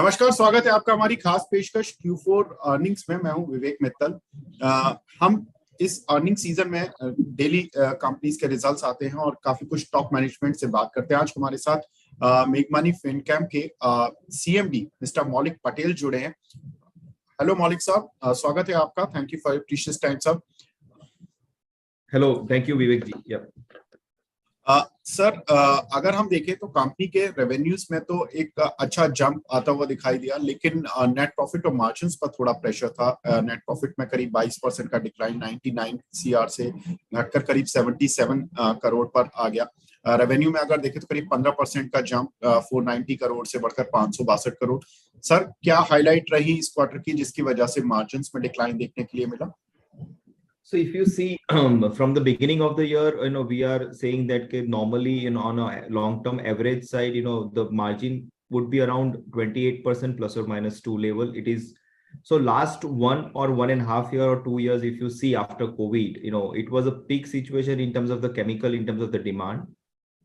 नमस्कार, स्वागत है आपका हमारी खास पेशकश Q4 अर्निंग्स में। मैं हूं विवेक मित्तल। हम इस अर्निंग सीजन में डेली कंपनीज के रिजल्ट्स आते हैं और काफी कुछ टॉप मैनेजमेंट से बात करते हैं। आज हमारे साथ मेघमानी फिनकैम के CMD मिस्टर मौलिक पटेल जुड़े हैं। हेलो मौलिक साहब, स्वागत है आपका। Thank you for your precious time sir. Hello, thank you Vivek ji. Sir, अगर हम देखें तो कंपनी के रेवेन्यूज में तो एक अच्छा जंप आता हुआ दिखाई दिया, लेकिन नेट प्रॉफिट और मार्जिन्स पर थोड़ा प्रेशर था। नेट प्रॉफिट में करीब 22% का डिक्लाइन 99 CR से घटकर करीब 77 करोड़ पर आ गया। रेवेन्यू में अगर देखें तो करीब 15% का जंप 490 करोड़ से बढ़कर 562 करोड़। सर, क्या हाईलाइट रही इस क्वार्टर की जिसकी वजह से मार्जिन्स में डिक्लाइन देखने के लिए मिला? So if you see from the beginning of the year, we are saying that normally, on a long-term average side, the margin would be around 28% plus or minus 2 level. It is so last 1.5 year or 2 years, if you see after COVID, it was a peak situation in terms of the chemical, in terms of the demand,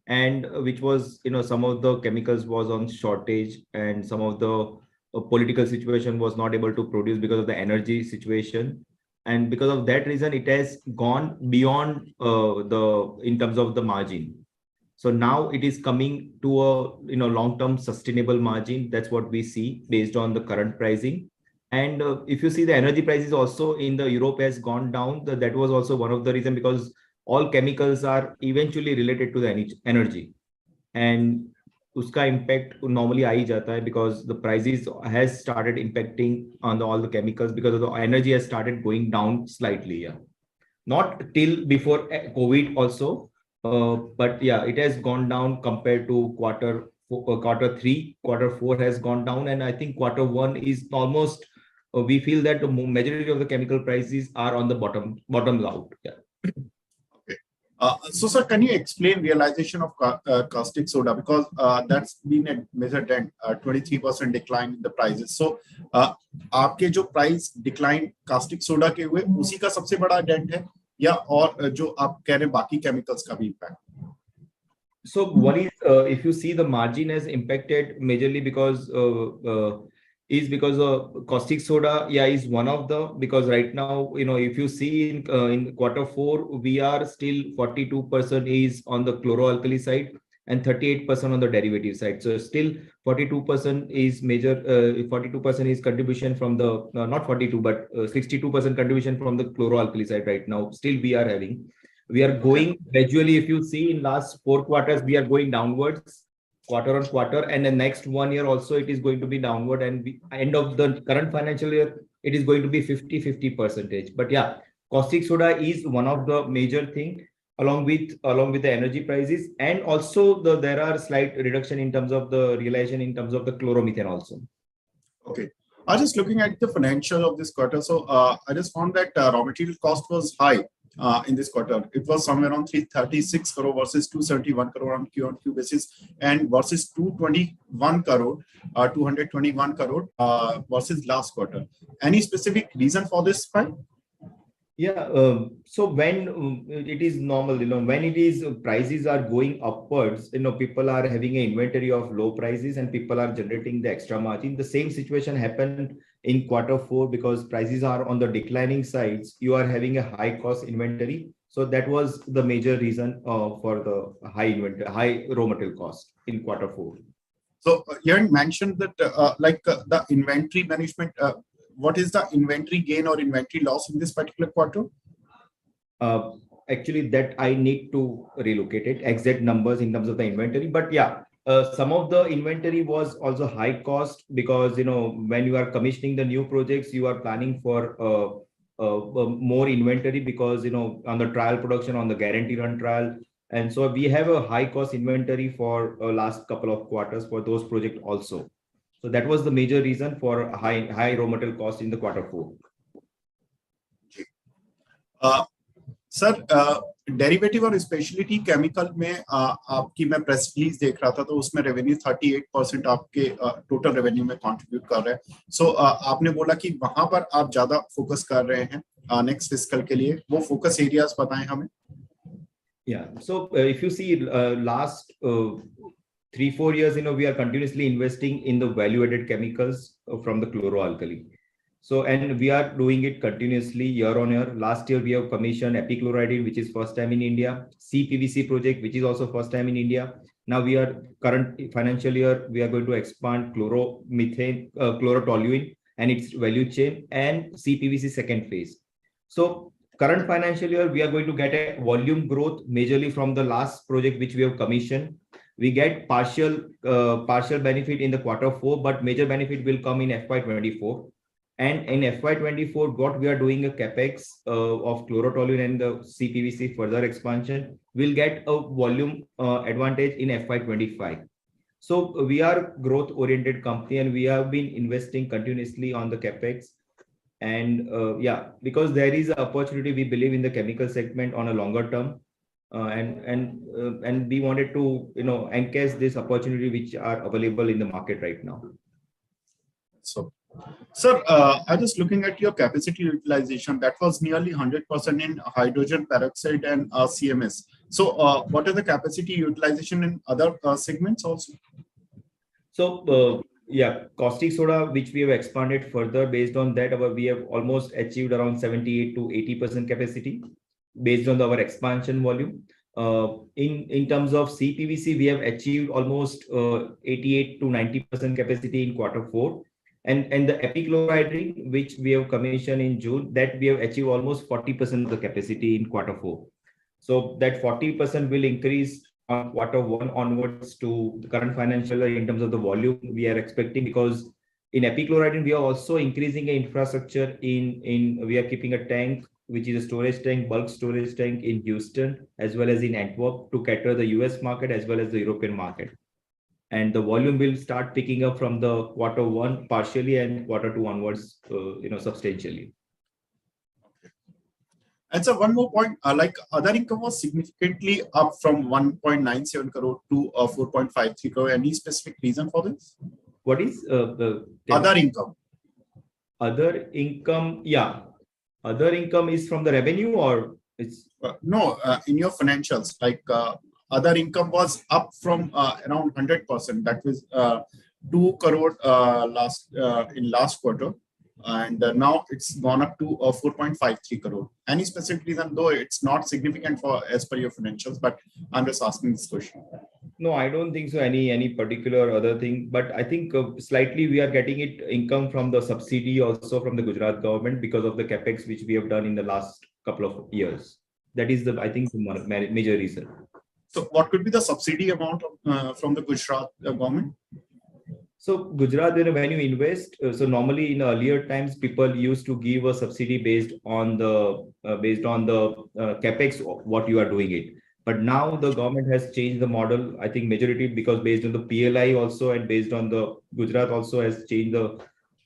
and which was, some of the chemicals was on shortage, and some of the political situation was not able to produce because of the energy situation. And because of that reason, it has gone beyond in terms of the margin. So now it is coming to a long-term sustainable margin. That's what we see based on the current pricing. And if you see the energy prices also in the Europe has gone down, that was also one of the reason, because all chemicals are eventually related to the energy, and uska impact normally aa hi jata hai, because the prices has started impacting on all the chemicals because of the energy has started going down slightly. Not till before COVID also, but it has gone down compared to quarter 3. Quarter 4 has gone down, and I think quarter 1 is almost we feel that the majority of the chemical prices are on the bottoms out. So sir, can you explain realization of caustic soda, because that's been a major dent, 23% decline in the prices. So आपके जो price decline caustic soda के हुए उसी का सबसे बड़ा dent है, या और जो आप कह रहे हैं बाकी केमिकल्स का भी impact? So one is if you see the margin has impacted majorly because because caustic soda is one of the, because right now if you see in quarter 4 we are still 42% is on the chloroalkali side and 38% on the derivative side. So still 42% is major, 42% is contribution from the not 42 but 62% contribution from the chloroalkali side. Right now still we are going gradually. If you see in last 4 quarters we are going downwards quarter on quarter, and the next 1 year also it is going to be downward, and end of the current financial year it is going to be 50%. But caustic soda is one of the major thing, along with the energy prices, and also there are slight reduction in terms of the realization in terms of the chloromethane also. Okay, I was just looking at the financial of this quarter. So I just found that raw material cost was high in this quarter. It was somewhere around 336 crore versus 271 crore on Q-on-Q basis, and versus 221 crore versus last quarter. Any specific reason for this spike? So when it is normal, when it is prices are going upwards, people are having an inventory of low prices and people are generating the extra margin. The same situation happened in quarter 4, because prices are on the declining sides. You are having a high cost inventory. So that was the major reason for the high raw material cost in quarter 4. So you mentioned that the inventory management, what is the inventory gain or inventory loss in this particular quarter? Actually, that I need to relocate it, exact numbers in terms of the inventory. But some of the inventory was also high cost, because when you are commissioning the new projects, you are planning for more inventory, because on the trial production, on the guarantee run trial, and so we have a high cost inventory for last couple of quarters for those projects also. So that was the major reason for high raw material cost in the quarter 4. Sir, derivative और speciality chemical में आपकी मैं press release देख रहा था, तो उसमें revenue 38% आपके टोटल रेवेन्यू में कंट्रीब्यूट कर रहे हैं. सो आपने बोला कि वहां पर आप ज्यादा फोकस कर रहे हैं नेक्स्ट फिस्कल के लिए. वो फोकस एरियाज बताएं हमें. So if you see last 3-4 years, we are continuously investing in the value-added chemicals from the chloroalkali. So, and we are doing it continuously year on year. Last year, we have commissioned epichlorohydrin, which is first time in India, CPVC project, which is also first time in India. Now we are current financial year, we are going to expand chloromethane, chlorotoluene and its value chain, and CPVC second phase. So current financial year, we are going to get a volume growth majorly from the last project which we have commissioned. We get partial benefit in the Q4, but major benefit will come in FY24. And in FY24, what we are doing a capex of chlorotoluene and the CPVC further expansion, will get a volume advantage in FY25. So we are growth oriented company, and we have been investing continuously on the capex. And because there is an opportunity, we believe in the chemical segment on a longer term, and we wanted to encash this opportunity which are available in the market right now. So, sir, I was looking at your capacity utilization. That was nearly 100% in hydrogen peroxide and CMS. So, what is the capacity utilization in other segments also? So, caustic soda, which we have expanded further. Based on that, we have almost achieved around 78 to 80% capacity based on our expansion volume. In terms of CPVC, we have achieved almost 88 to 90% capacity in Q4. And the epichlorohydrin, which we have commissioned in June, that we have achieved almost 40% of the capacity in Q4. So that 40% will increase on Q1 onwards to the current financial year in terms of the volume we are expecting, because in epichlorohydrin, we are also increasing the infrastructure we are keeping a tank, which is a storage tank, bulk storage tank in Houston, as well as in Antwerp, to cater the US market as well as the European market. And the volume will start picking up from the Q1 partially and Q2 onwards, substantially. Okay. And so one more point, like other income was significantly up from 1.97 crore to 4.53 crore. Any specific reason for this? What is the other income? Other income, Other income is from the revenue, or it's no, in your financials, like other income was up from around 100%. That was 2 crore in last quarter, and now it's gone up to 4.53 crore. Any specific reason, though it's not significant as per your financials, but I'm just asking this question. No, I don't think so. Any particular other thing, but I think slightly we are getting income from the subsidy also from the Gujarat government because of the capex which we have done in the last couple of years. That is I think the major reason. So what could be the subsidy amount from the Gujarat government? So Gujarat, when you invest, so normally in earlier times, people used to give a subsidy based on the capex what you are doing it. But now the government has changed the model. I think majority because based on the PLI also, and based on the Gujarat also has changed the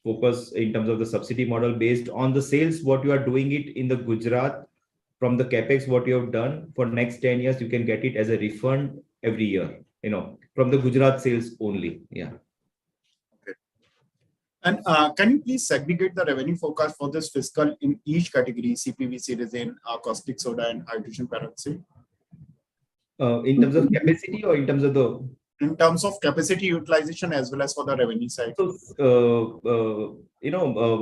focus in terms of the subsidy model based on the sales what you are doing it in the Gujarat. From the capex what you have done for next 10 years, you can get it as a refund every year, from the Gujarat sales only. Yeah. Okay. And can you please segregate the revenue forecast for this fiscal in each category: CPVC, resin, caustic soda, and hydrogen peroxide? In terms of capacity or in terms of the? In terms of capacity utilization as well as for the revenue side. So,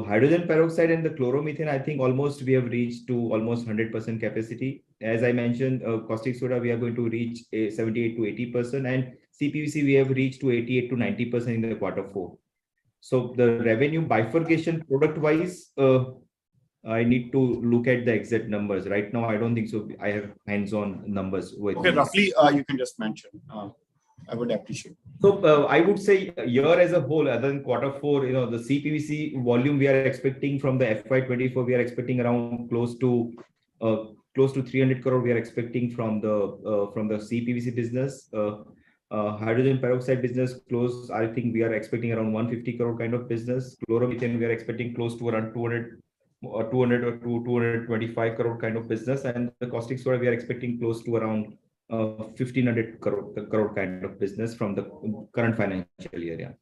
hydrogen peroxide and the chloromethane, I think almost we have reached to almost 100% capacity. As I mentioned, caustic soda, we are going to reach 78 to 80%, and CPVC, we have reached to 88 to 90% in the Q4. So the revenue bifurcation product wise, I need to look at the exact numbers. Right now, I don't think so. I have hands-on numbers. Okay, roughly, you can just mention. I would appreciate. So I would say year as a whole, other than Q4, the CPVC volume we are expecting from the FY24, we are expecting around close to 300 crore. We are expecting from the CPVC business. Hydrogen peroxide business close. I think we are expecting around 150 crore kind of business. Chloromethane, we are expecting close to around 200 or 225 crore kind of business, and the caustic soda we are expecting close to around 1,500 crore kind of business from the current financial year. Yeah.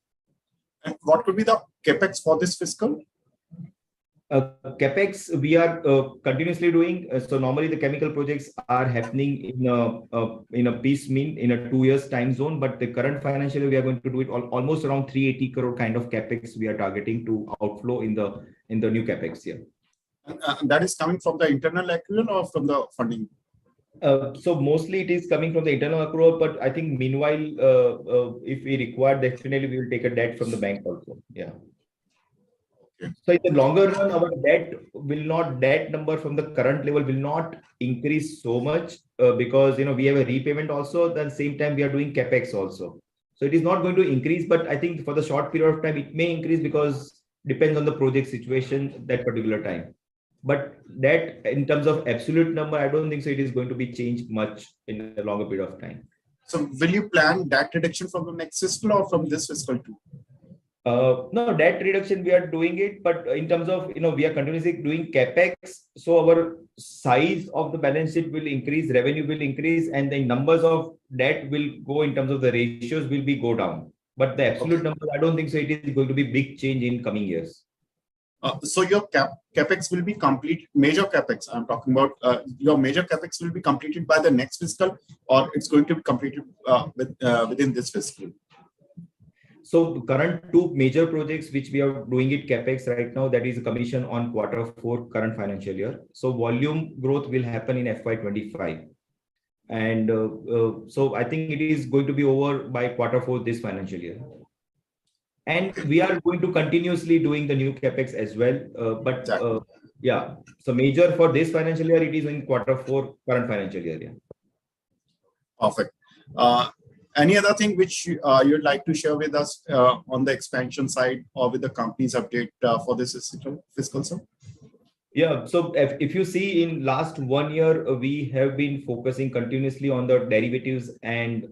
And what could be the capex for this fiscal? Capex we are continuously doing. So normally the chemical projects are happening in a piece mean in a 2 years time zone. But the current financial year we are going to do it almost around 380 crore kind of capex we are targeting to outflow in the new capex here. That is coming from the internal accrual or from the funding? So mostly it is coming from the internal accrual, but I think meanwhile, if we require, definitely we will take a debt from the bank also. Yeah. Okay. So in the longer run, our debt number from the current level will not increase so much because we have a repayment also. Then same time we are doing capex also. So it is not going to increase, but I think for the short period of time it may increase because depends on the project situation that particular time. But that in terms of absolute number, I don't think so. It is going to be changed much in a longer period of time. So will you plan debt reduction from the next fiscal or from this fiscal too? No, debt reduction, we are doing it, but in terms of, we are continuously doing capex. So our size of the balance sheet will increase, revenue will increase, and the numbers of debt will go in terms of the ratios will be go down. But the absolute number, I don't think so. It is going to be big change in coming years. So your capex will be complete, major capex I'm talking about, your major capex will be completed by the next fiscal, or it's going to be completed within this fiscal? So the current two major projects which we are doing it capex right now, that is commission on Q4 current financial year. So volume growth will happen in FY25. And so I think it is going to be over by Q4 this financial year. And we are going to continuously doing the new capex as well. Yeah, so major for this financial year, it is in Q4 current financial year. Yeah. Perfect. Any other thing which you'd like to share with us on the expansion side or with the company's update for this fiscal, sir? Yeah, so if you see in last 1 year, we have been focusing continuously on the derivatives and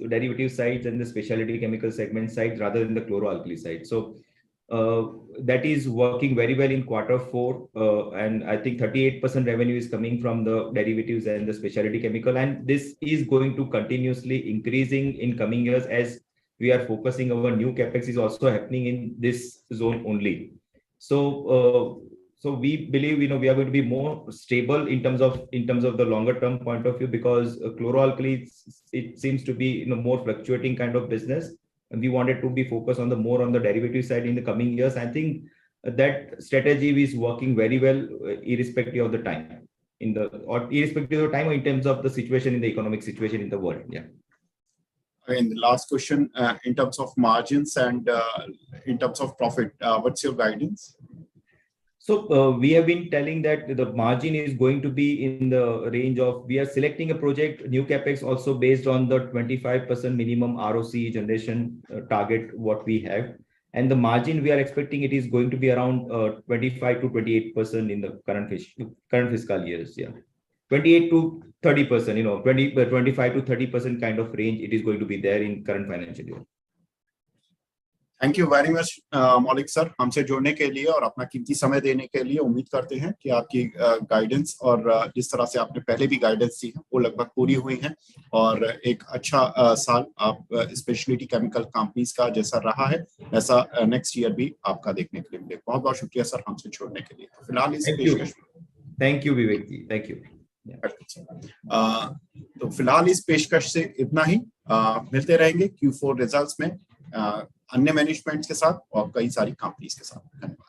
derivative sides and the specialty chemical segment side rather than the chloroalkali side. So that is working very well in Q4, and I think 38% revenue is coming from the derivatives and the specialty chemical, and this is going to continuously increasing in coming years as we are focusing. Our new capex is also happening in this zone only. So we believe we are going to be more stable in terms of the longer term point of view, because chloroalkali it seems to be more fluctuating kind of business. And we wanted to be focused on more on the derivative side in the coming years. I think that strategy is working very well, irrespective of the time irrespective of time or in terms of the situation in the economic situation in the world. Yeah. And the last question, in terms of margins and in terms of profit, what's your guidance? So we have been telling that the margin is going to be in the range of, we are selecting a project, new capex also based on the 25% minimum ROC generation target what we have. And the margin we are expecting it is going to be around 25 to 28% in the current fiscal years. Yeah, 28 to 30%, 25 to 30% kind of range it is going to be there in current financial year. Thank you very much मौलिक sir, हमसे जुड़ने के लिए और अपना कीमती समय देने के लिए। उम्मीद करते हैं कि आपकी गाइडेंस और जिस तरह से आपने पहले भी गाइडेंस दी है वो लगभग पूरी हुई है और एक अच्छा साल आप स्पेशलिटी केमिकल कंपनीज का जैसा रहा है वैसा नेक्स्ट ईयर भी आपका देखने के लिए मिले। बहुत बहुत शुक्रिया सर हमसे जुड़ने के लिए। तो फिलहाल इस पेशकश, thank you Vivek ji, thank you. तो फिलहाल इस पेशकश से इतना ही, मिलते रहेंगे Q4 रिजल्ट्स में अन्य मैनेजमेंट के साथ और कई सारी कंपनीज के साथ। धन्यवाद।